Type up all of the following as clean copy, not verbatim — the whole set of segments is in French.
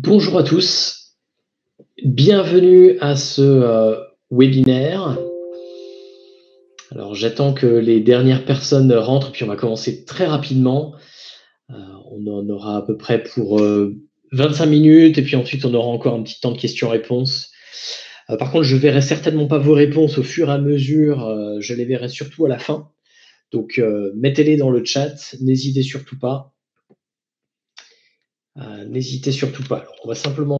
Bonjour à tous, bienvenue à ce webinaire. Alors j'attends que les dernières personnes rentrent, puis on va commencer très rapidement. On en aura à peu près pour 25 minutes, et puis ensuite on aura encore un petit temps de questions-réponses. Par contre, je ne verrai certainement pas vos réponses au fur et à mesure, je les verrai surtout à la fin. Donc mettez-les dans le chat, n'hésitez surtout pas. N'hésitez surtout pas. Alors, on va simplement...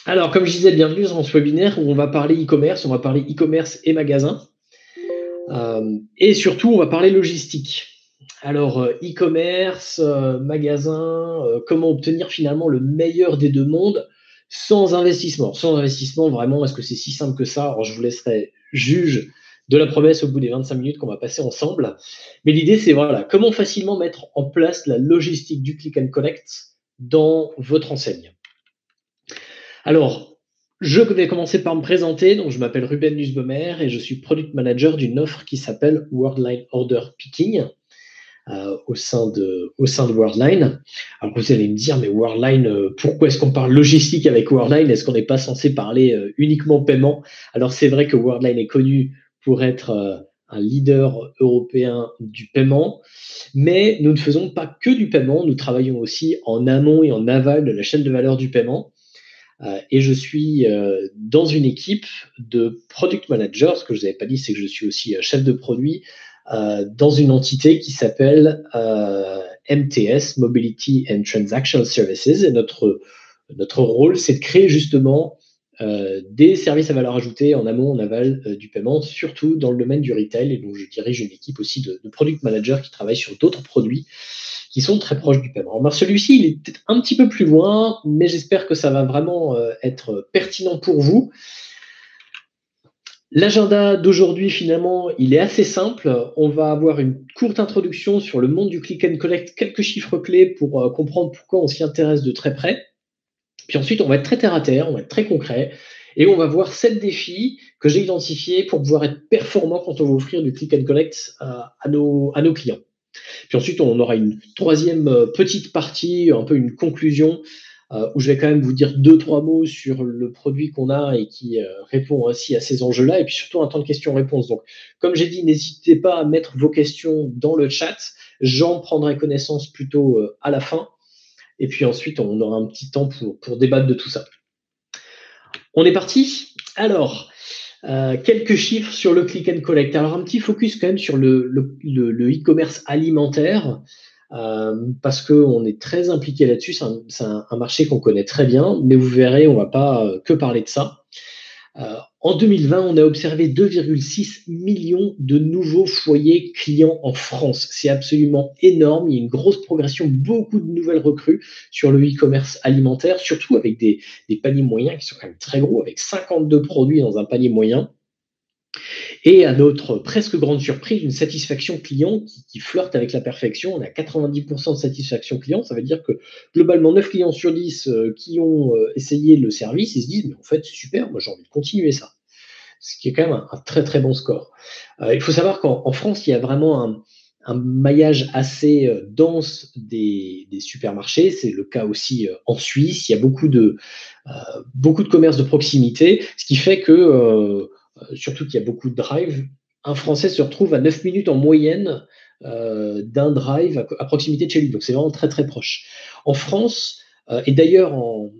Alors, comme je disais, bienvenue dans ce webinaire où on va parler e-commerce, on va parler e-commerce et magasin. Et surtout, on va parler logistique. Alors, e-commerce, magasin, comment obtenir finalement le meilleur des deux mondes sans investissement. Sans investissement, vraiment, est-ce que c'est si simple que ça? Alors, je vous laisserai juge de la promesse au bout des 25 minutes qu'on va passer ensemble. Mais l'idée, c'est voilà, comment facilement mettre en place la logistique du click and collect dans votre enseigne. Alors, je vais commencer par me présenter. Donc, je m'appelle Ruben Nussbaumer et je suis product manager d'une offre qui s'appelle Worldline Order Picking au sein de Worldline. Alors, vous allez me dire, mais Worldline, pourquoi est-ce qu'on parle logistique avec Worldline? Est-ce qu'on n'est pas censé parler uniquement paiement? Alors, c'est vrai que Worldline est connu pour être un leader européen du paiement, mais nous ne faisons pas que du paiement. Nous travaillons aussi en amont et en aval de la chaîne de valeur du paiement. Et je suis dans une équipe de product manager. Ce que je vous avais pas dit, c'est que je suis aussi chef de produit dans une entité qui s'appelle MTS, Mobility and Transactional Services. Et notre rôle, c'est de créer justement des services à valeur ajoutée en amont, en aval du paiement, surtout dans le domaine du retail. Et donc, je dirige une équipe aussi de product managers qui travaillent sur d'autres produits qui sont très proches du paiement. Alors, celui-ci, il est peut-être un petit peu plus loin, mais j'espère que ça va vraiment être pertinent pour vous. L'agenda d'aujourd'hui, finalement, il est assez simple. On va avoir une courte introduction sur le monde du click and collect, quelques chiffres clés pour comprendre pourquoi on s'y intéresse de très près. Puis ensuite, on va être très terre à terre, on va être très concret, et on va voir 7 défis que j'ai identifiés pour pouvoir être performant quand on va offrir du click and collect à nos clients. Puis ensuite, on aura une troisième petite partie, un peu une conclusion, où je vais quand même vous dire 2-3 mots sur le produit qu'on a et qui répond aussi à ces enjeux-là, et puis surtout un temps de questions-réponses. Donc, comme j'ai dit, n'hésitez pas à mettre vos questions dans le chat. J'en prendrai connaissance plutôt à la fin. Et puis ensuite, on aura un petit temps pour débattre de tout ça. On est parti? Alors, quelques chiffres sur le click and collect. Alors, un petit focus quand même sur le e-commerce alimentaire, parce qu'on est très impliqué là-dessus. C'est un marché qu'on connaît très bien, mais vous verrez, on ne va pas que parler de ça. En 2020, on a observé 2,6 millions de nouveaux foyers clients en France. C'est absolument énorme. Il y a une grosse progression, beaucoup de nouvelles recrues sur le e-commerce alimentaire, surtout avec des paniers moyens qui sont quand même très gros, avec 52 produits dans un panier moyen. Et à notre presque grande surprise, une satisfaction client qui flirte avec la perfection. On a 90% de satisfaction client. Ça veut dire que globalement, 9 clients sur 10 qui ont essayé le service, ils se disent, mais en fait, c'est super, moi j'ai envie de continuer ça. Ce qui est quand même un très très bon score. Il faut savoir qu'en France, il y a vraiment un maillage assez dense des supermarchés. C'est le cas aussi en Suisse. Il y a beaucoup de commerces de proximité, ce qui fait que surtout qu'il y a beaucoup de drive, un Français se retrouve à 9 minutes en moyenne d'un drive à proximité de chez lui. Donc, c'est vraiment très, très proche. En France, et d'ailleurs au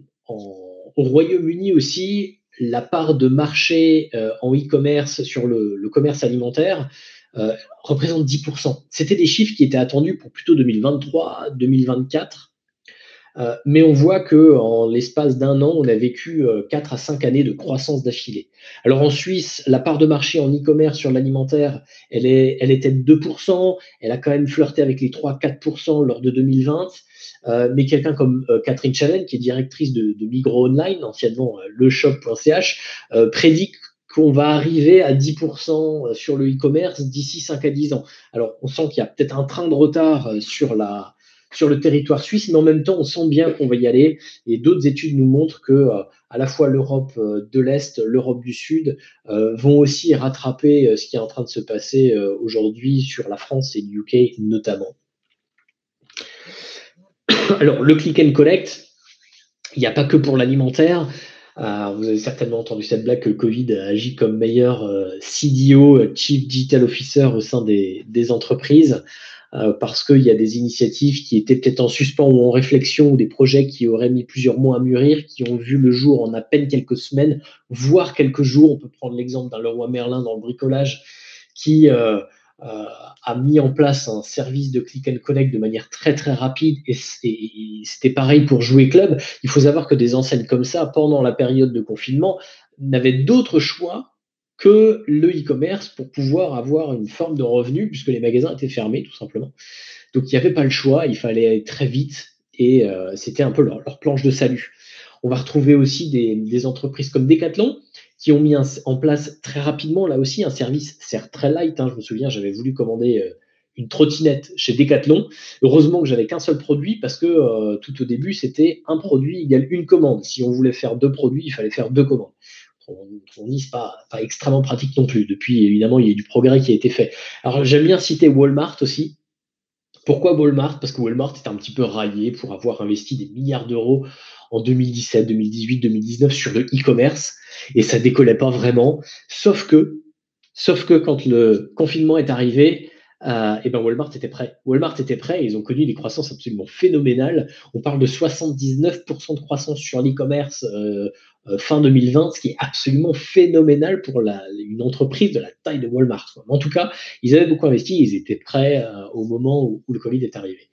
Royaume-Uni aussi, la part de marché en e-commerce sur le commerce alimentaire représente 10%. C'était des chiffres qui étaient attendus pour plutôt 2023, 2024. Mais on voit qu'en l'espace d'un an, on a vécu 4 à 5 années de croissance d'affilée. Alors en Suisse, la part de marché en e-commerce sur l'alimentaire, elle était de 2%. Elle a quand même flirté avec les 3-4% lors de 2020. Mais quelqu'un comme Catherine Chalène, qui est directrice de Migros Online, anciennement leshop.ch, prédit qu'on va arriver à 10% sur le e-commerce d'ici 5 à 10 ans. Alors on sent qu'il y a peut-être un train de retard sur le territoire suisse, mais en même temps, on sent bien qu'on va y aller. Et d'autres études nous montrent que à la fois l'Europe de l'Est, l'Europe du Sud vont aussi rattraper ce qui est en train de se passer aujourd'hui sur la France et le UK notamment. Alors, le click and collect, Il n'y a pas que pour l'alimentaire. Vous avez certainement entendu cette blague que le Covid a agi comme meilleur CDO, Chief Digital Officer au sein des entreprises, parce qu'il y a des initiatives qui étaient peut-être en suspens ou en réflexion, ou des projets qui auraient mis plusieurs mois à mûrir, qui ont vu le jour en à peine quelques semaines, voire quelques jours. On peut prendre l'exemple d'un Leroy Merlin dans le bricolage qui a mis en place un service de click and collect de manière très très rapide, et c'était pareil pour Jouet Club. Il faut savoir que des enseignes comme ça, pendant la période de confinement, n'avaient d'autre choix que le e-commerce pour pouvoir avoir une forme de revenu, puisque les magasins étaient fermés tout simplement. Donc il n'y avait pas le choix, il fallait aller très vite, et c'était un peu leur planche de salut. On va retrouver aussi des entreprises comme Decathlon qui ont mis en place très rapidement, là aussi, un service, certes très light. Je me souviens, j'avais voulu commander une trottinette chez Decathlon. Heureusement que j'avais qu'un seul produit, parce que tout au début, c'était un produit égale une commande. Si on voulait faire 2 produits, il fallait faire 2 commandes. On dit, c'est pas extrêmement pratique non plus. Depuis, évidemment, il y a du progrès qui a été fait. Alors, j'aime bien citer Walmart aussi. Pourquoi Walmart? Parce que Walmart était un petit peu raillé pour avoir investi des milliards d'euros en 2017, 2018, 2019 sur le e-commerce, et ça décollait pas vraiment. Sauf que quand le confinement est arrivé, et ben Walmart était prêt. Walmart était prêt et ils ont connu des croissances absolument phénoménales. On parle de 79% de croissance sur l'e-commerce fin 2020, ce qui est absolument phénoménal pour une entreprise de la taille de Walmart. En tout cas, ils avaient beaucoup investi, ils étaient prêts au moment où le Covid est arrivé.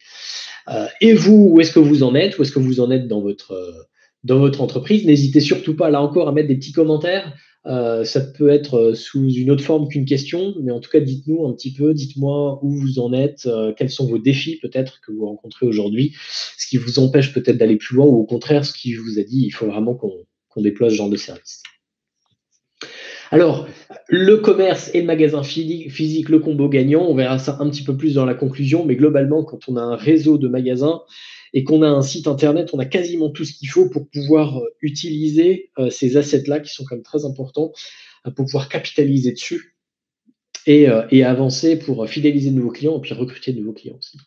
Et vous, où est-ce que vous en êtes? Où est-ce que vous en êtes dans votre entreprise? N'hésitez surtout pas, là encore, à mettre des petits commentaires. Ça peut être sous une autre forme qu'une question, mais en tout cas, dites-nous un petit peu, dites-moi où vous en êtes, quels sont vos défis peut-être que vous rencontrez aujourd'hui, ce qui vous empêche peut-être d'aller plus loin, ou au contraire, ce qui vous a dit, il faut vraiment qu'on déploie ce genre de service. Alors, le commerce et le magasin physique, le combo gagnant, on verra ça un petit peu plus dans la conclusion, mais globalement, quand on a un réseau de magasins et qu'on a un site internet, on a quasiment tout ce qu'il faut pour pouvoir utiliser ces assets-là, qui sont quand même très importants, pour pouvoir capitaliser dessus et avancer pour fidéliser de nouveaux clients et puis recruter de nouveaux clients aussi.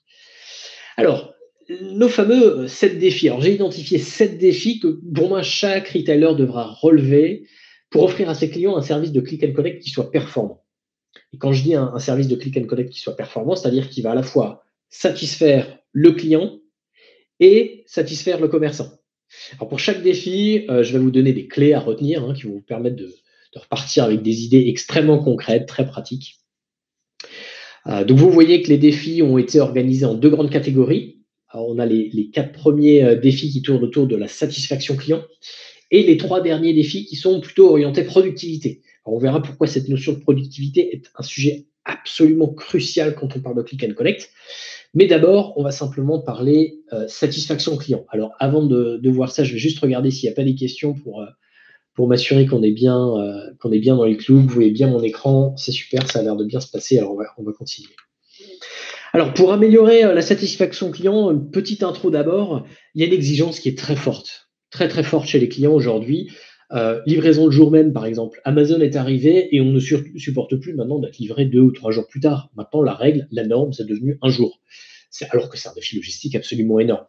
Alors, nos fameux 7 défis. Alors, j'ai identifié 7 défis que, pour moi, chaque retailer devra relever pour offrir à ses clients un service de click and collect qui soit performant. Et quand je dis un service de click and collect qui soit performant, c'est-à-dire qu'il va à la fois satisfaire le client et satisfaire le commerçant. Alors, pour chaque défi, je vais vous donner des clés à retenir qui vont vous permettre de repartir avec des idées extrêmement concrètes, très pratiques. Donc, vous voyez que les défis ont été organisés en 2 grandes catégories. Alors, on a les 4 premiers défis qui tournent autour de la satisfaction client, et les 3 derniers défis qui sont plutôt orientés productivité. Alors, on verra pourquoi cette notion de productivité est un sujet absolument crucial quand on parle de click and collect. Mais d'abord, on va simplement parler satisfaction client. Alors, avant de voir ça, je vais juste regarder s'il n'y a pas des questions pour m'assurer qu'on est bien dans les clous. Vous voyez bien mon écran, c'est super, ça a l'air de bien se passer. Alors, on va continuer. Alors, pour améliorer la satisfaction client, une petite intro d'abord. Il y a une exigence qui est très forte, très très forte chez les clients aujourd'hui. Livraison le jour même, par exemple. Amazon est arrivé et on ne supporte plus maintenant d'être livré 2 ou 3 jours plus tard. Maintenant, la règle, la norme, c'est devenu un jour. Alors que c'est un défi logistique absolument énorme.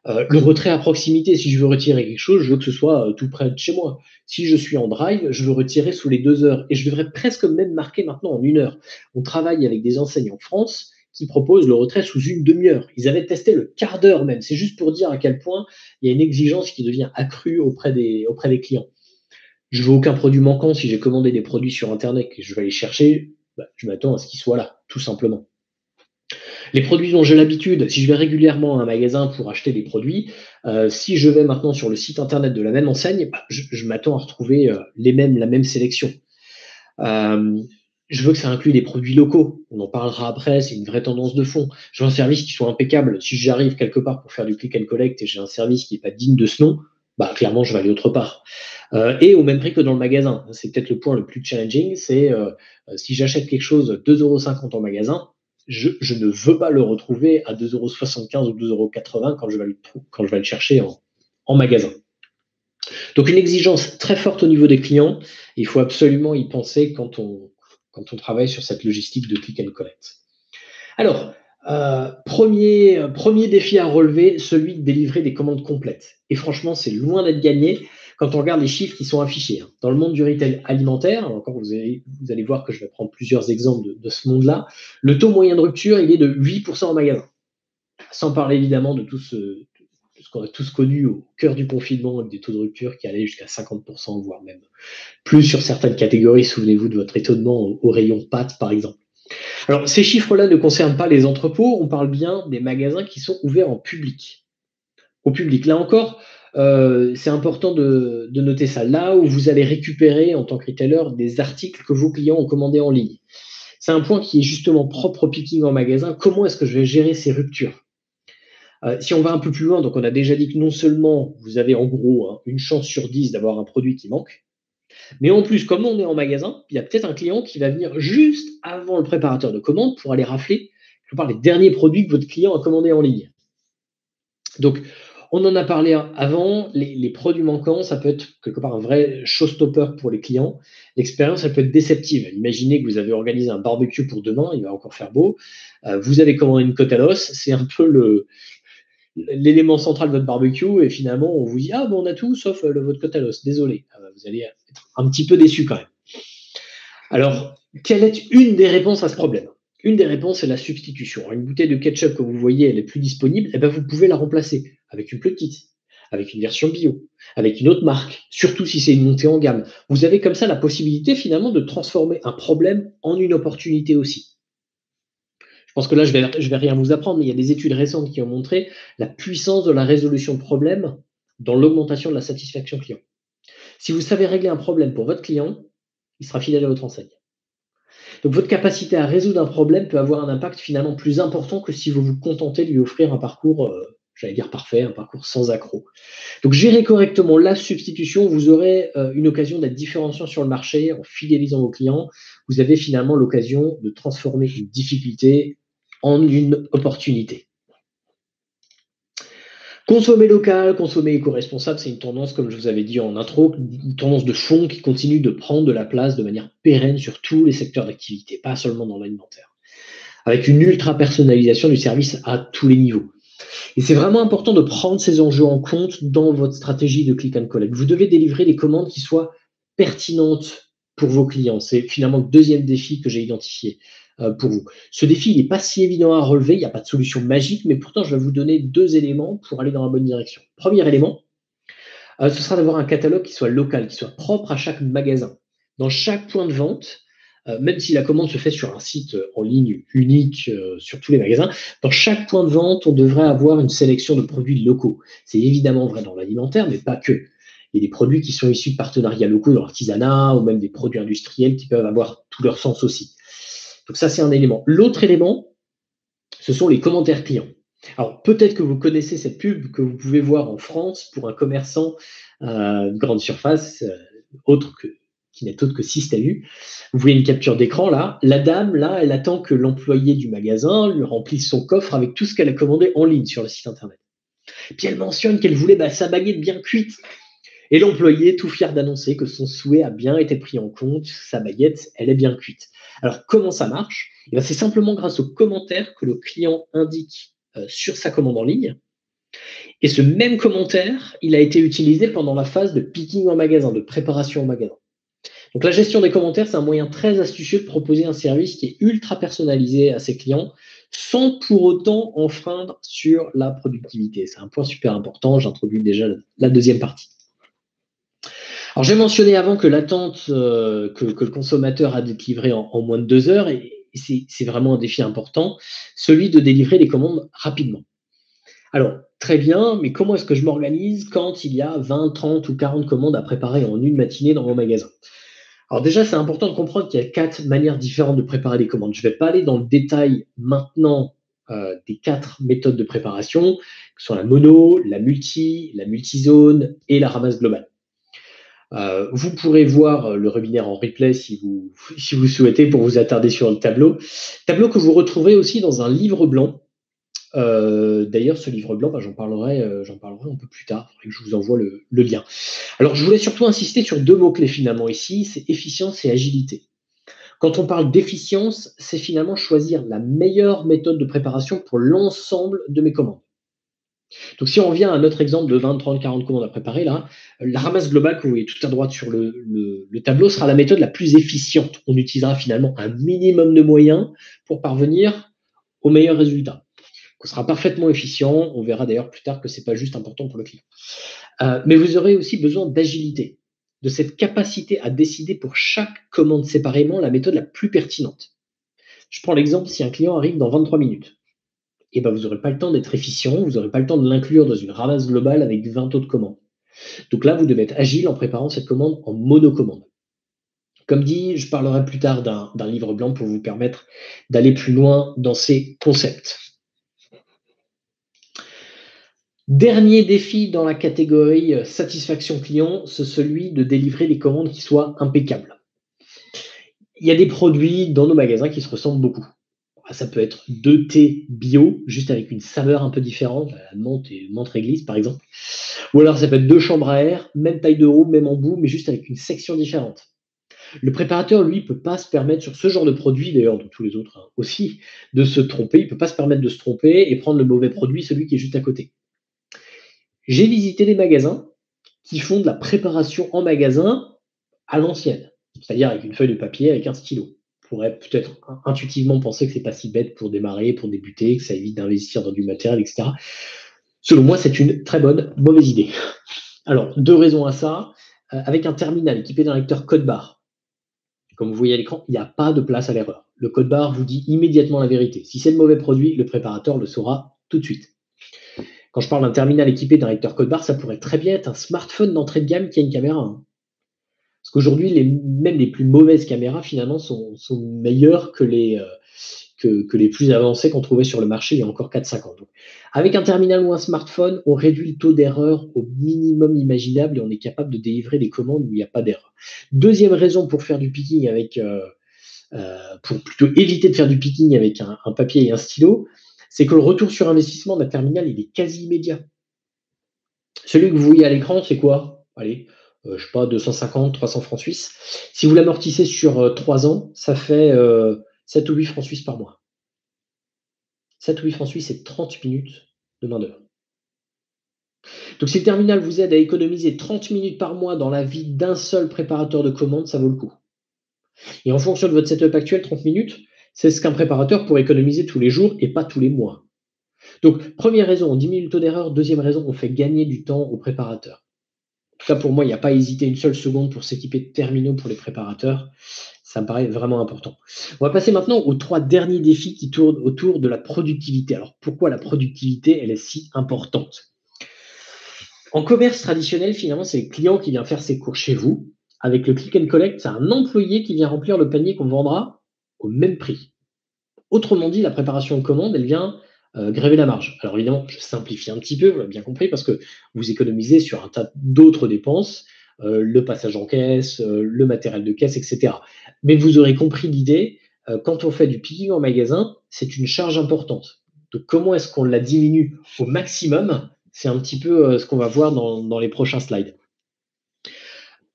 Le retrait à proximité, si je veux retirer quelque chose, je veux que ce soit tout près de chez moi. Si je suis en drive, je veux retirer sous les 2 heures. Et je devrais presque même marquer maintenant en 1 heure. On travaille avec des enseignes en France qui proposent le retrait sous une demi-heure. Ils avaient testé le quart d'heure même. C'est juste pour dire à quel point il y a une exigence qui devient accrue auprès des clients. Je veux aucun produit manquant. Si j'ai commandé des produits sur Internet et que je vais aller chercher, je m'attends à ce qu'ils soient là, tout simplement. Les produits dont j'ai l'habitude, si je vais régulièrement à un magasin pour acheter des produits, si je vais maintenant sur le site internet de la même enseigne, je m'attends à retrouver la même sélection. Je veux que ça inclue des produits locaux. On en parlera après, c'est une vraie tendance de fond. Je veux un service qui soit impeccable. Si j'arrive quelque part pour faire du click and collect et j'ai un service qui n'est pas digne de ce nom, clairement, je vais aller autre part. Et au même prix que dans le magasin. C'est peut-être le point le plus challenging, c'est si j'achète quelque chose 2,50 € en magasin, je ne veux pas le retrouver à 2,75 € ou 2,80 € quand je vais le chercher en magasin. Donc une exigence très forte au niveau des clients. Il faut absolument y penser quand on travaille sur cette logistique de click and collect. Alors, Premier défi à relever, celui de délivrer des commandes complètes. Et franchement, c'est loin d'être gagné quand on regarde les chiffres qui sont affichés, hein. Dans le monde du retail alimentaire, encore vous allez voir que je vais prendre plusieurs exemples de ce monde-là, le taux moyen de rupture, il est de 8% en magasin. Sans parler évidemment de tout ce qu'on a tous connu au cœur du confinement, avec des taux de rupture qui allaient jusqu'à 50%, voire même plus sur certaines catégories. Souvenez-vous de votre étonnement au rayon pâtes, par exemple. Alors, ces chiffres-là ne concernent pas les entrepôts, on parle bien des magasins qui sont ouverts en public. Au public, là encore, c'est important de noter ça. Là où vous allez récupérer en tant que retailer des articles que vos clients ont commandés en ligne. C'est un point qui est justement propre au picking en magasin. Comment est-ce que je vais gérer ces ruptures? Si on va un peu plus loin, donc on a déjà dit que non seulement vous avez en gros, hein, une chance sur 10 d'avoir un produit qui manque, mais en plus, comme on est en magasin, il y a peut-être un client qui va venir juste avant le préparateur de commande pour aller rafler les derniers produits que votre client a commandés en ligne. Donc, on en a parlé avant, les produits manquants, ça peut être quelque part un vrai showstopper pour les clients. L'expérience, elle peut être déceptive. Imaginez que vous avez organisé un barbecue pour demain, il va encore faire beau. Vous avez commandé une côte à l'os, c'est un peu l'élément central de votre barbecue, et finalement, on vous dit ah bon, on a tout sauf votre côte à l'os. Désolé, vous allez être un petit peu déçu quand même. Alors, quelle est une des réponses à ce problème? Une des réponses, c'est la substitution. Une bouteille de ketchup que vous voyez, elle est plus disponible, et ben vous pouvez la remplacer avec une plus petite, avec une version bio, avec une autre marque, surtout si c'est une montée en gamme. Vous avez comme ça la possibilité finalement de transformer un problème en une opportunité aussi. Je pense que là, je vais rien vous apprendre, mais il y a des études récentes qui ont montré la puissance de la résolution de problèmes dans l'augmentation de la satisfaction client. Si vous savez régler un problème pour votre client, il sera fidèle à votre enseigne. Donc votre capacité à résoudre un problème peut avoir un impact finalement plus important que si vous vous contentez de lui offrir un parcours, j'allais dire parfait, un parcours sans accroc. Donc gérer correctement la substitution, vous aurez une occasion d'être différenciant sur le marché en fidélisant vos clients. Vous avez finalement l'occasion de transformer une difficulté en une opportunité. Consommer local, consommer éco-responsable, c'est une tendance, comme je vous avais dit en intro, une tendance de fond qui continue de prendre de la place de manière pérenne sur tous les secteurs d'activité, pas seulement dans l'alimentaire, avec une ultra-personnalisation du service à tous les niveaux. Et c'est vraiment important de prendre ces enjeux en compte dans votre stratégie de click and collect. Vous devez délivrer des commandes qui soient pertinentes pour vos clients. C'est finalement le deuxième défi que j'ai identifié pour vous. Ce défi, il n'est pas si évident à relever, il n'y a pas de solution magique, mais pourtant, je vais vous donner 2 éléments pour aller dans la bonne direction. Premier élément, ce sera d'avoir un catalogue qui soit local, qui soit propre à chaque magasin. Dans chaque point de vente, même si la commande se fait sur un site en ligne unique sur tous les magasins, dans chaque point de vente, on devrait avoir une sélection de produits locaux. C'est évidemment vrai dans l'alimentaire, mais pas que. Il y a des produits qui sont issus de partenariats locaux dans l'artisanat ou même des produits industriels qui peuvent avoir tout leur sens aussi. Donc ça, c'est un élément. L'autre élément, ce sont les commentaires clients. Alors peut-être que vous connaissez cette pub que vous pouvez voir en France pour un commerçant de grande surface, qui n'est autre que Système U. Vous voyez une capture d'écran là. La dame, là, elle attend que l'employé du magasin lui remplisse son coffre avec tout ce qu'elle a commandé en ligne sur le site internet. Puis elle mentionne qu'elle voulait sa baguette bien cuite. Et l'employé, tout fier d'annoncer que son souhait a bien été pris en compte, sa baguette, elle est bien cuite. Alors comment ça marche? C'est simplement grâce aux commentaires que le client indique sur sa commande en ligne. Et ce même commentaire, il a été utilisé pendant la phase de picking en magasin, de préparation en magasin. Donc la gestion des commentaires, c'est un moyen très astucieux de proposer un service qui est ultra personnalisé à ses clients, sans pour autant enfreindre sur la productivité. C'est un point super important, j'introduis déjà la deuxième partie. Alors j'ai mentionné avant que l'attente que le consommateur a d'être livré en moins de 2 heures, et c'est vraiment un défi important, celui de délivrer les commandes rapidement. Alors, très bien, mais comment est-ce que je m'organise quand il y a 20, 30 ou 40 commandes à préparer en une matinée dans mon magasin? Alors déjà, c'est important de comprendre qu'il y a 4 manières différentes de préparer les commandes. Je ne vais pas aller dans le détail maintenant des 4 méthodes de préparation, que sont la mono, la multizone et la ramasse globale. Vous pourrez voir le webinaire en replay si vous souhaitez pour vous attarder sur le tableau. Tableau que vous retrouverez aussi dans un livre blanc. D'ailleurs, ce livre blanc, j'en parlerai un peu plus tard. Il faudrait que je vous envoie le lien. Alors, je voulais surtout insister sur 2 mots-clés finalement ici, c'est efficience et agilité. Quand on parle d'efficience, c'est finalement choisir la meilleure méthode de préparation pour l'ensemble de mes commandes. Donc si on revient à notre exemple de 20, 30, 40 commandes à préparer, là, la ramasse globale que vous voyez tout à droite sur le tableau sera la méthode la plus efficiente. On utilisera finalement un minimum de moyens pour parvenir au meilleur résultat. On sera parfaitement efficient. On verra d'ailleurs plus tard que ce n'est pas juste important pour le client. Mais vous aurez aussi besoin d'agilité, de cette capacité à décider pour chaque commande séparément la méthode la plus pertinente. Je prends l'exemple, si un client arrive dans 23 minutes, et ben vous n'aurez pas le temps d'être efficient, vous n'aurez pas le temps de l'inclure dans une ramasse globale avec 20 autres commandes. Donc là, vous devez être agile en préparant cette commande en monocommande. Comme dit, je parlerai plus tard d'un livre blanc pour vous permettre d'aller plus loin dans ces concepts. Dernier défi dans la catégorie satisfaction client, c'est celui de délivrer des commandes qui soient impeccables. Il y a des produits dans nos magasins qui se ressemblent beaucoup. Ça peut être 2 thés bio, juste avec une saveur un peu différente, la menthe et menthe réglisse par exemple. Ou alors ça peut être 2 chambres à air, même taille de roue, même embout, mais juste avec une section différente. Le préparateur, lui, peut pas se permettre sur ce genre de produit, d'ailleurs dans tous les autres aussi, de se tromper. Il peut pas se permettre de se tromper et prendre le mauvais produit, celui qui est juste à côté. J'ai visité des magasins qui font de la préparation en magasin à l'ancienne, c'est-à-dire avec une feuille de papier, avec un stylo. On pourrait peut-être intuitivement penser que c'est pas si bête pour démarrer, pour débuter, que ça évite d'investir dans du matériel, etc. Selon moi, c'est une très bonne mauvaise idée. Alors, 2 raisons à ça. Avec un terminal équipé d'un lecteur code barre, comme vous voyez à l'écran, il n'y a pas de place à l'erreur. Le code barre vous dit immédiatement la vérité. Si c'est le mauvais produit, le préparateur le saura tout de suite. Quand je parle d'un terminal équipé d'un lecteur code barre, ça pourrait très bien être un smartphone d'entrée de gamme qui a une caméra. Parce qu'aujourd'hui, même les plus mauvaises caméras, finalement, sont meilleures que les plus avancées qu'on trouvait sur le marché il y a encore 4-5 ans. Donc, avec un terminal ou un smartphone, on réduit le taux d'erreur au minimum imaginable et on est capable de délivrer des commandes où il n'y a pas d'erreur. Deuxième raison pour faire du picking pour plutôt éviter de faire du picking avec un papier et un stylo, c'est que le retour sur investissement d'un terminal, il est quasi immédiat. Celui que vous voyez à l'écran, c'est quoi? Allez, je sais pas, 250, 300 francs suisses. Si vous l'amortissez sur 3 ans, ça fait 7 ou 8 francs suisses par mois. 7 ou 8 francs suisses, c'est 30 minutes de main-d'œuvre. Donc, si le terminal vous aide à économiser 30 minutes par mois dans la vie d'un seul préparateur de commandes, ça vaut le coup. Et en fonction de votre setup actuel, 30 minutes, c'est ce qu'un préparateur pourrait économiser tous les jours et pas tous les mois. Donc, première raison, on diminue le taux d'erreur. Deuxième raison, on fait gagner du temps aux préparateurs. En tout cas, pour moi, il n'y a pas à hésiter une seule seconde pour s'équiper de terminaux pour les préparateurs. Ça me paraît vraiment important. On va passer maintenant aux 3 derniers défis qui tournent autour de la productivité. Alors, pourquoi la productivité, elle est si importante? En commerce traditionnel, finalement, c'est le client qui vient faire ses courses chez vous. Avec le click and collect, c'est un employé qui vient remplir le panier qu'on vendra au même prix. Autrement dit, la préparation de commande, elle vient gréver la marge. Alors évidemment, je simplifie un petit peu, vous l'avez bien compris, parce que vous économisez sur un tas d'autres dépenses, le passage en caisse, le matériel de caisse, etc. Mais vous aurez compris l'idée, quand on fait du picking en magasin, c'est une charge importante. Donc comment est-ce qu'on la diminue au maximum? C'est un petit peu ce qu'on va voir dans les prochains slides.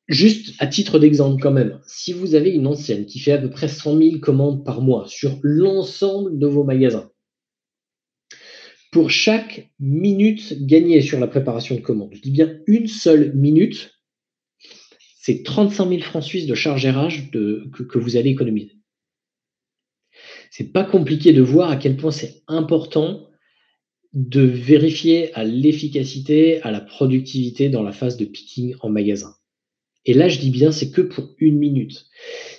Juste à titre d'exemple quand même, si vous avez une enseigne qui fait à peu près 100 000 commandes par mois sur l'ensemble de vos magasins, pour chaque minute gagnée sur la préparation de commandes, je dis bien une seule minute, c'est 35 000 francs suisses de charge RH que vous allez économiser. C'est pas compliqué de voir à quel point c'est important de vérifier à l'efficacité, à la productivité dans la phase de picking en magasin. Et là, je dis bien, c'est que pour une minute.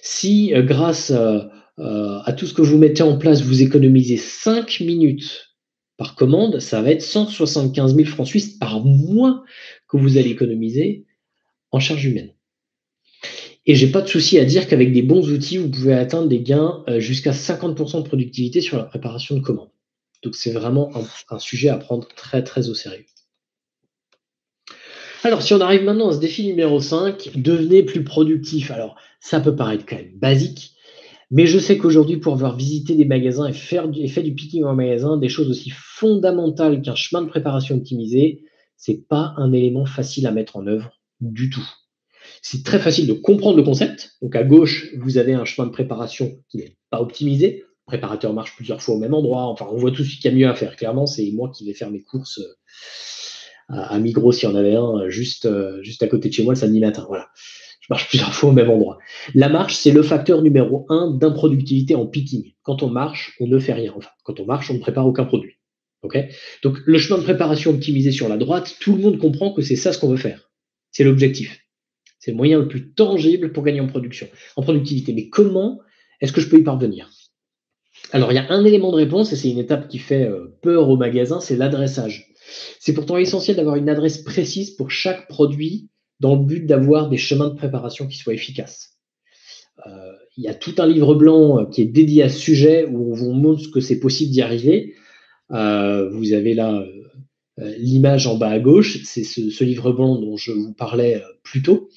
Si grâce à tout ce que vous mettez en place, vous économisez 5 minutes par commande, ça va être 175 000 francs suisses par mois que vous allez économiser en charge humaine. Et j'ai pas de souci à dire qu'avec des bons outils, vous pouvez atteindre des gains jusqu'à 50% de productivité sur la préparation de commandes. Donc c'est vraiment un sujet à prendre très très au sérieux. Alors, si on arrive maintenant à ce défi numéro 5, devenez plus productif. Alors, ça peut paraître quand même basique, mais je sais qu'aujourd'hui, pour avoir visité des magasins et fait du picking en magasin, des choses aussi fondamentales qu'un chemin de préparation optimisé, c'est pas un élément facile à mettre en œuvre du tout. C'est très facile de comprendre le concept. Donc à gauche, vous avez un chemin de préparation qui n'est pas optimisé. Le préparateur marche plusieurs fois au même endroit. Enfin, on voit tout ce qu'il y a mieux à faire. Clairement, c'est moi qui vais faire mes courses à Migros, s'il y en avait un juste à côté de chez moi le samedi matin. Voilà. Je marche plusieurs fois au même endroit. La marche, c'est le facteur numéro un d'improductivité en picking. Quand on marche, on ne fait rien. Enfin, quand on marche, on ne prépare aucun produit. Okay. Donc, le chemin de préparation optimisé sur la droite, tout le monde comprend que c'est ça ce qu'on veut faire. C'est l'objectif. C'est le moyen le plus tangible pour gagner en production, en productivité. Mais comment est-ce que je peux y parvenir? Alors, il y a un élément de réponse, et c'est une étape qui fait peur au magasin, c'est l'adressage. C'est pourtant essentiel d'avoir une adresse précise pour chaque produit dans le but d'avoir des chemins de préparation qui soient efficaces. Il y a tout un livre blanc qui est dédié à ce sujet où on vous montre que c'est possible d'y arriver. Vous avez là l'image en bas à gauche, c'est ce livre blanc dont je vous parlais plus tôt.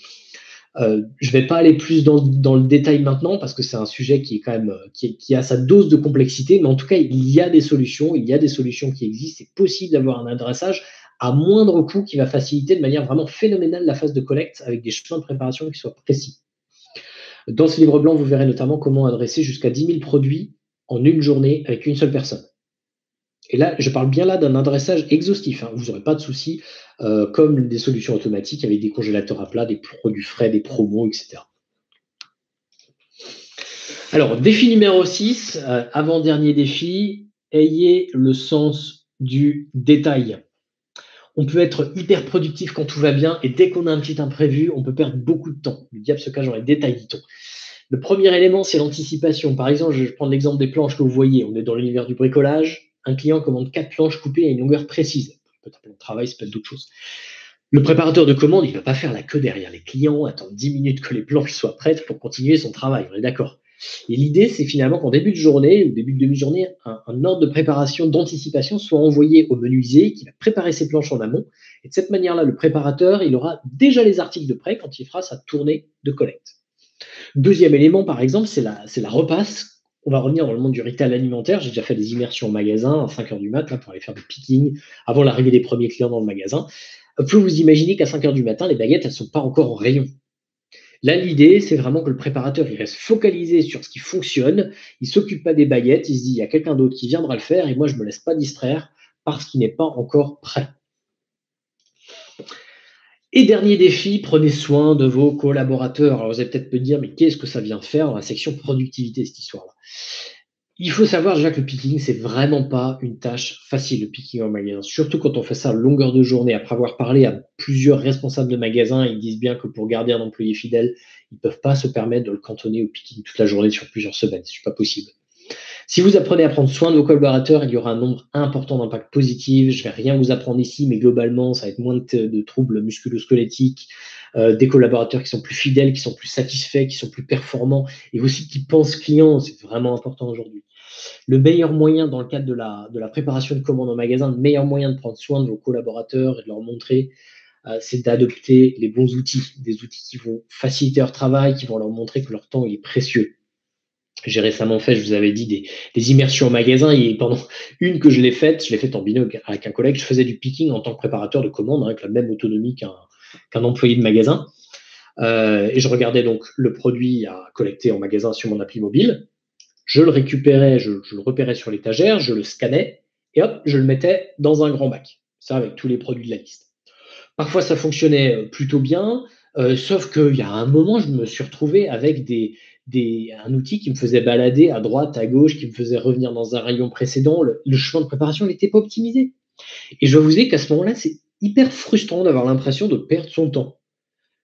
Je ne vais pas aller plus dans le détail maintenant parce que c'est un sujet qui est quand même qui a sa dose de complexité, mais en tout cas, il y a des solutions qui existent. C'est possible d'avoir un adressage à moindre coût qui va faciliter de manière vraiment phénoménale la phase de collecte avec des chemins de préparation qui soient précis. Dans ce livre blanc, vous verrez notamment comment adresser jusqu'à 10 000 produits en une journée avec une seule personne. Et là, je parle bien là d'un adressage exhaustif. Hein. Vous n'aurez pas de soucis, comme des solutions automatiques avec des congélateurs à plat, des produits frais, des promos, etc. Alors, défi numéro 6, avant-dernier défi, ayez le sens du détail. On peut être hyper productif quand tout va bien et dès qu'on a un petit imprévu, on peut perdre beaucoup de temps. Le diable se cache dans les détails, dit-on. Le premier élément, c'est l'anticipation. Par exemple, je vais prendre l'exemple des planches que vous voyez. On est dans l'univers du bricolage. Un client commande 4 planches coupées à une longueur précise. Peut-être un plan de travail, ça peut être d'autres choses. Le préparateur de commande, il ne va pas faire la queue derrière les clients, attendre 10 minutes que les planches soient prêtes pour continuer son travail. On est d'accord. Et l'idée, c'est finalement qu'en début de journée ou début de demi-journée, un ordre de préparation, d'anticipation soit envoyé au menuisier qui va préparer ses planches en amont. Et de cette manière-là, le préparateur, il aura déjà les articles de prêt quand il fera sa tournée de collecte. Deuxième élément, par exemple, c'est la repasse. On va revenir dans le monde du retail alimentaire. J'ai déjà fait des immersions au magasin à 5 h du matin pour aller faire du picking avant l'arrivée des premiers clients dans le magasin. Vous pouvez vous imaginer qu'à 5 h du matin, les baguettes, elles ne sont pas encore en rayon. Là, l'idée, c'est vraiment que le préparateur, il reste focalisé sur ce qui fonctionne. Il ne s'occupe pas des baguettes. Il se dit, il y a quelqu'un d'autre qui viendra le faire et moi, je ne me laisse pas distraire parce qu'il n'est pas encore prêt. Et dernier défi, prenez soin de vos collaborateurs. Alors vous allez peut-être me dire, mais qu'est-ce que ça vient faire dans la section productivité, cette histoire-là? Il faut savoir déjà que le picking, c'est vraiment pas une tâche facile, le picking en magasin. Surtout quand on fait ça à longueur de journée. Après avoir parlé à plusieurs responsables de magasins, ils disent bien que pour garder un employé fidèle, ils ne peuvent pas se permettre de le cantonner au picking toute la journée sur plusieurs semaines. C'est pas possible. Si vous apprenez à prendre soin de vos collaborateurs, il y aura un nombre important d'impacts positifs. Je ne vais rien vous apprendre ici, mais globalement, ça va être moins de troubles musculo-squelettiques, des collaborateurs qui sont plus fidèles, qui sont plus satisfaits, qui sont plus performants et aussi qui pensent client. C'est vraiment important aujourd'hui. Le meilleur moyen, dans le cadre de la préparation de commandes en magasin, le meilleur moyen de prendre soin de vos collaborateurs et de leur montrer, c'est d'adopter les bons outils, des outils qui vont faciliter leur travail, qui vont leur montrer que leur temps est précieux. J'ai récemment fait, je vous avais dit, des immersions au magasin et pendant une que je l'ai faite en binôme avec un collègue, je faisais du picking en tant que préparateur de commandes, avec la même autonomie qu'un employé de magasin. Et je regardais donc le produit à collecter en magasin sur mon appli mobile. Je le récupérais, je le repérais sur l'étagère, je le scannais et hop, je le mettais dans un grand bac. Ça, avec tous les produits de la liste. Parfois, ça fonctionnait plutôt bien, sauf qu'il y a un moment, je me suis retrouvé avec un outil qui me faisait balader à droite, à gauche, qui me faisait revenir dans un rayon précédent. Le chemin de préparation n'était pas optimisé. Et je dois vous dire qu'à ce moment-là, c'est hyper frustrant d'avoir l'impression de perdre son temps.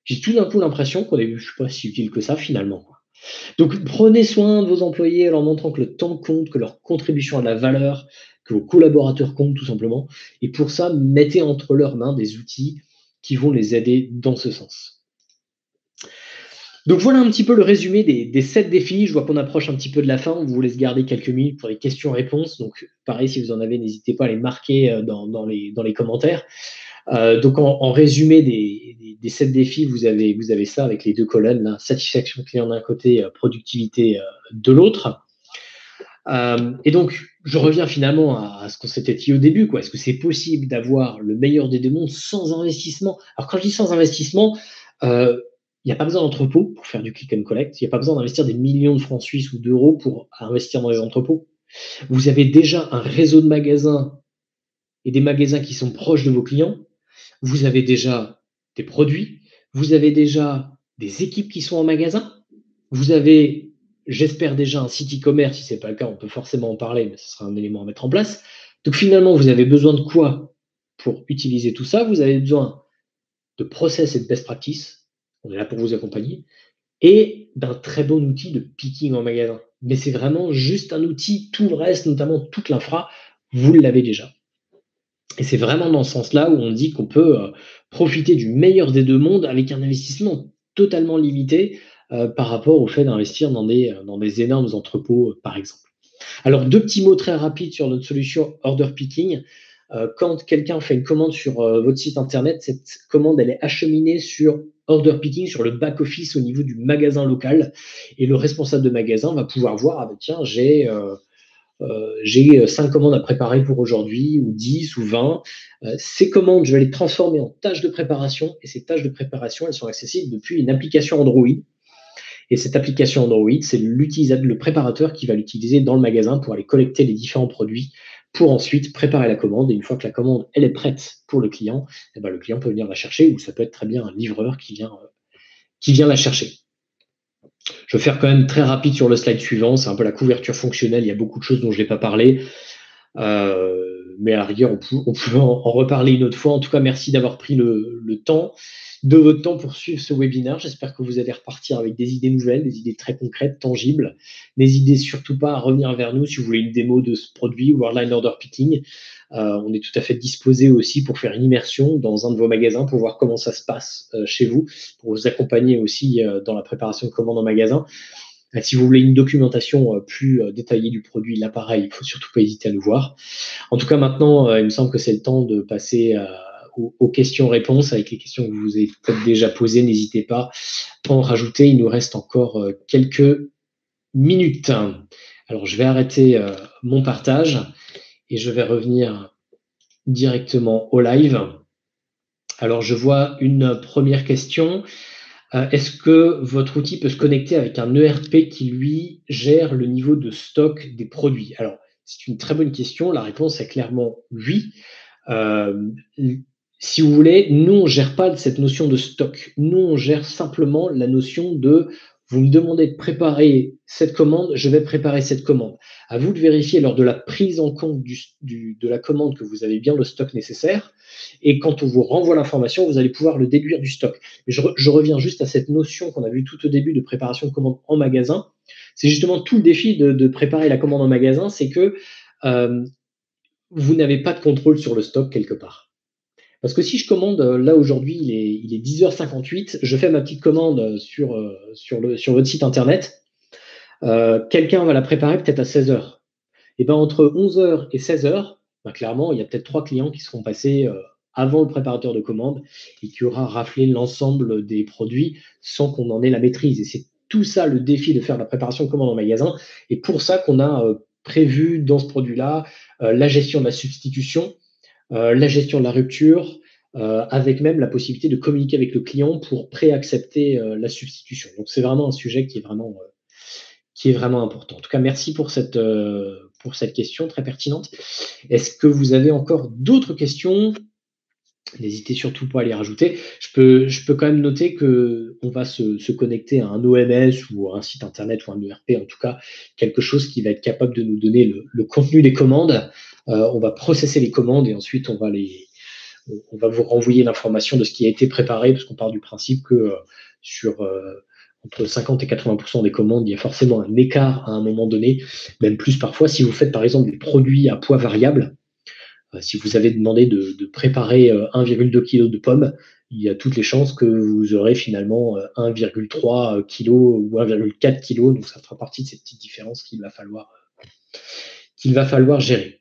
J'ai tout d'un coup l'impression qu'on est, je ne suis pas si utile que ça finalement. Donc, prenez soin de vos employés en leur montrant que le temps compte, que leur contribution a de la valeur, que vos collaborateurs comptent tout simplement. Et pour ça, mettez entre leurs mains des outils qui vont les aider dans ce sens. Donc voilà un petit peu le résumé des 7 défis. Je vois qu'on approche un petit peu de la fin. On vous laisse garder quelques minutes pour les questions-réponses. Donc pareil, si vous en avez, n'hésitez pas à les marquer dans les commentaires. Donc en résumé des 7 défis, vous avez ça avec les 2 colonnes, là, satisfaction client d'un côté, productivité de l'autre. Et donc, je reviens finalement à ce qu'on s'était dit au début, quoi. Est-ce que c'est possible d'avoir le meilleur des deux mondes sans investissement? Alors quand je dis sans investissement, il n'y a pas besoin d'entrepôt pour faire du click and collect. Il n'y a pas besoin d'investir des millions de francs suisses ou d'euros pour investir dans les entrepôts. Vous avez déjà un réseau de magasins et des magasins qui sont proches de vos clients. Vous avez déjà des produits. Vous avez déjà des équipes qui sont en magasin. Vous avez, j'espère déjà, un site e-commerce. Si ce n'est pas le cas, on peut forcément en parler, mais ce sera un élément à mettre en place. Donc finalement, vous avez besoin de quoi pour utiliser tout ça? Vous avez besoin de process et de best practice. On est là pour vous accompagner. Et d'un très bon outil de picking en magasin. Mais c'est vraiment juste un outil. Tout le reste, notamment toute l'infra, vous l'avez déjà. Et c'est vraiment dans ce sens-là où on dit qu'on peut profiter du meilleur des deux mondes avec un investissement totalement limité par rapport au fait d'investir dans des énormes entrepôts, par exemple. Alors, deux petits mots très rapides sur notre solution Order Picking. Quand quelqu'un fait une commande sur votre site internet, cette commande elle est acheminée sur Order Picking, sur le back-office au niveau du magasin local. Et le responsable de magasin va pouvoir voir, ah ben tiens, j'ai 5 commandes à préparer pour aujourd'hui, ou 10 ou 20. Ces commandes, je vais les transformer en tâches de préparation. Et ces tâches de préparation, elles sont accessibles depuis une application Android. Et cette application Android, c'est le préparateur qui va l'utiliser dans le magasin pour aller collecter les différents produits pour ensuite préparer la commande. Et une fois que la commande elle est prête pour le client, eh ben, le client peut venir la chercher ou ça peut être très bien un livreur qui vient la chercher. Je vais faire quand même très rapide sur le slide suivant. C'est un peu la couverture fonctionnelle. Il y a beaucoup de choses dont je n'ai pas parlé. Mais à la rigueur, on peut en reparler une autre fois. En tout cas, merci d'avoir pris le temps de votre temps pour suivre ce webinaire. J'espère que vous allez repartir avec des idées nouvelles, des idées très concrètes, tangibles. N'hésitez surtout pas à revenir vers nous si vous voulez une démo de ce produit, Worldline Order Picking. On est tout à fait disposé aussi pour faire une immersion dans un de vos magasins pour voir comment ça se passe chez vous, pour vous accompagner aussi dans la préparation de commandes en magasin. Si vous voulez une documentation plus détaillée du produit, l'appareil, il ne faut surtout pas hésiter à nous voir. En tout cas, maintenant, il me semble que c'est le temps de passer aux questions-réponses avec les questions que vous avez peut-être déjà posées. N'hésitez pas à en rajouter. Il nous reste encore quelques minutes. Alors, je vais arrêter mon partage et je vais revenir directement au live. Alors, je vois une première question. Est-ce que votre outil peut se connecter avec un ERP qui, lui, gère le niveau de stock des produits? Alors, c'est une très bonne question. La réponse est clairement oui. Si vous voulez, nous, on ne gère pas cette notion de stock. Nous, on gère simplement la notion de vous me demandez de préparer cette commande, je vais préparer cette commande. À vous de vérifier lors de la prise en compte de la commande que vous avez bien le stock nécessaire. Et quand on vous renvoie l'information, vous allez pouvoir le déduire du stock. Mais je reviens juste à cette notion qu'on a vue tout au début de préparation de commande en magasin. C'est justement tout le défi de préparer la commande en magasin, c'est que vous n'avez pas de contrôle sur le stock quelque part. Parce que si je commande, là aujourd'hui, il est 10h58, je fais ma petite commande sur votre site internet, quelqu'un va la préparer peut-être à 16h. Et ben entre 11h et 16h, ben clairement, il y a peut-être 3 clients qui seront passés avant le préparateur de commande et qui aura raflé l'ensemble des produits sans qu'on en ait la maîtrise. Et c'est tout ça le défi de faire la préparation de commande en magasin. Et pour ça qu'on a prévu dans ce produit-là la gestion de la substitution, la gestion de la rupture, avec même la possibilité de communiquer avec le client pour pré-accepter la substitution. Donc c'est vraiment un sujet qui est vraiment important. En tout cas, merci pour cette question très pertinente. Est-ce que vous avez encore d'autres questions? N'hésitez surtout pas à les rajouter. Je peux quand même noter qu'on va se connecter à un OMS ou à un site internet ou un ERP, en tout cas, quelque chose qui va être capable de nous donner le contenu des commandes. On va processer les commandes et ensuite on va vous renvoyer l'information de ce qui a été préparé, parce qu'on part du principe que sur entre 50 et 80% des commandes, il y a forcément un écart à un moment donné, même plus parfois. Si vous faites par exemple des produits à poids variable, si vous avez demandé de préparer 1,2 kg de pommes, il y a toutes les chances que vous aurez finalement 1,3 kg ou 1,4 kg. Donc ça fera partie de ces petites différences qu'il va falloir gérer.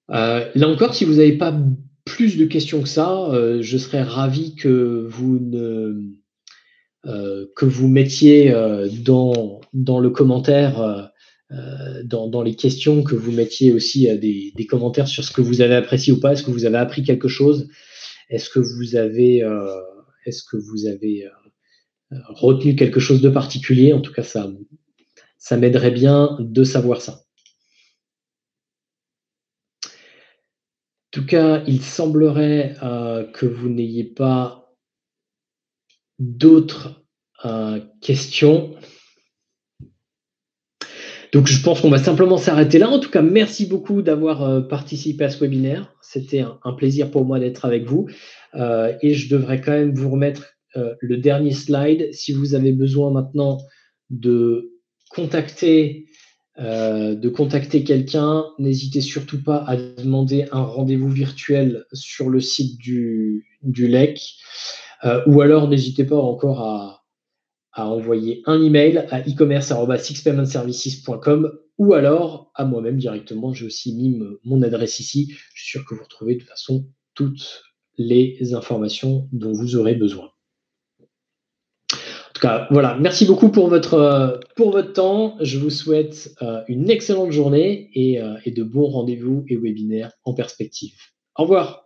Là encore, si vous n'avez pas plus de questions que ça, je serais ravi que vous mettiez dans le commentaire, dans les questions, que vous mettiez aussi des commentaires sur ce que vous avez apprécié ou pas. Est-ce que vous avez appris quelque chose? Est-ce que vous avez est-ce que vous avez retenu quelque chose de particulier? En tout cas, ça m'aiderait bien de savoir ça. En tout cas, il semblerait que vous n'ayez pas d'autres questions. Donc, je pense qu'on va simplement s'arrêter là. En tout cas, merci beaucoup d'avoir participé à ce webinaire. C'était un plaisir pour moi d'être avec vous. Et je devrais quand même vous remettre le dernier slide. Si vous avez besoin maintenant de contacter, quelqu'un, n'hésitez surtout pas à demander un rendez-vous virtuel sur le site du LEC. Ou alors, n'hésitez pas encore à envoyer un email à e-commerce@sixpaymentservices.com ou alors à moi-même directement. J'ai aussi mis mon adresse ici. Je suis sûr que vous retrouvez de toute façon toutes les informations dont vous aurez besoin. En tout cas, voilà. Merci beaucoup pour votre temps. Je vous souhaite une excellente journée et de bons rendez-vous et webinaires en perspective. Au revoir.